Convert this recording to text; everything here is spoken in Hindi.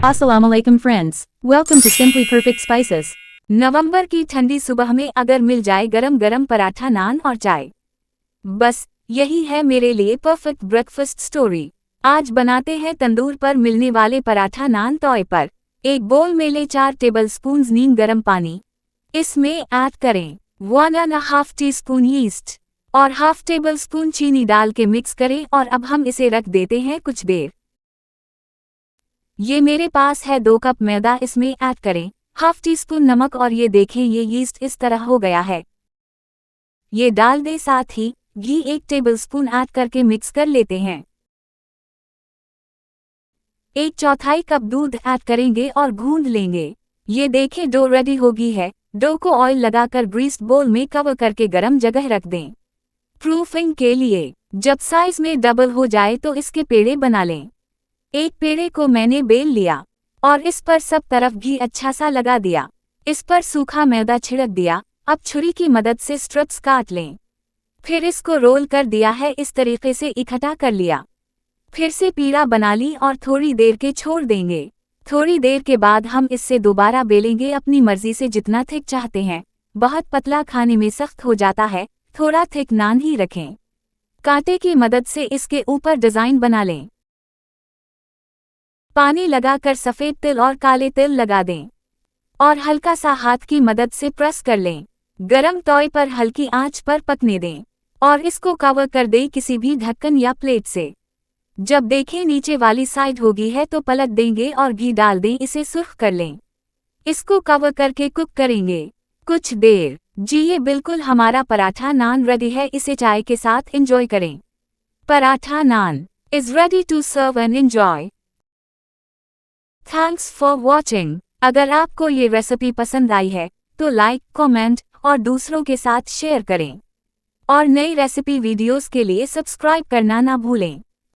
Assalamu alaikum friends. Welcome to Simply Perfect Spices. नवंबर की ठंडी सुबह में अगर मिल जाए गरम गरम पराठा, नान और चाय, बस यही है मेरे लिए परफेक्ट ब्रेकफास्ट स्टोरी। आज बनाते हैं तंदूर पर मिलने वाले पराठा नान तवे पर। एक बोल में ले 4 टेबलस्पून नीम गरम पानी। इसमें ऐड करें 1½ टीस्पून यीस्ट और ½ टेबलस्पून चीनी डाल के मिक्स करें और अब हम इसे रख देते हैं कुछ देर। ये मेरे पास है 2 कप मैदा, इसमें ऐड करें ½ टीस्पून नमक और ये देखें ये यीस्ट इस तरह हो गया है। ये डाल दें, साथ ही घी 1 टेबलस्पून ऐड करके मिक्स कर लेते हैं। 1/4 कप दूध ऐड करेंगे और गूंद लेंगे। ये देखें डो रेडी हो गई है। डो को ऑयल लगाकर ग्रीस्ड बोल में कवर करके गरम जगह रख दें। प्रूफिंग के लिए जब साइज में डबल हो जाए तो इसके पेड़े बना लें। एक पेड़े को मैंने बेल लिया और इस पर सब तरफ घी अच्छा सा लगा दिया। इस पर सूखा मैदा छिड़क दिया। अब छुरी की मदद से स्ट्रिप्स काट लें। फिर इसको रोल कर दिया है, इस तरीके से इकट्ठा कर लिया। फिर से पीड़ा बना ली और थोड़ी देर के छोड़ देंगे। थोड़ी देर के बाद हम इससे दोबारा बेलेंगे अपनी मर्जी से जितना थिक चाहते हैं। बहुत पतला खाने में सख्त हो जाता है, थोड़ा थिक नान ही रखें। कांटे की मदद से इसके ऊपर डिजाइन बना लें। पानी लगाकर सफ़ेद तिल और काले तिल लगा दें और हल्का सा हाथ की मदद से प्रेस कर लें। गरम तवे पर हल्की आंच पर पकने दें और इसको कवर कर दें किसी भी ढक्कन या प्लेट से। जब देखें नीचे वाली साइड होगी है तो पलट देंगे और घी डाल दें, इसे सुर्ख कर लें। इसको कवर करके कुक करेंगे कुछ देर। जी ये बिल्कुल हमारा पराठा नान रेडी है, इसे चाय के साथ एंजॉय करें। Paratha naan is ready to serve and enjoy. Thanks for watching. अगर आपको ये रेसिपी पसंद आई है तो लाइक, कमेंट और दूसरों के साथ शेयर करें और नई रेसिपी वीडियोस के लिए सब्सक्राइब करना ना भूलें।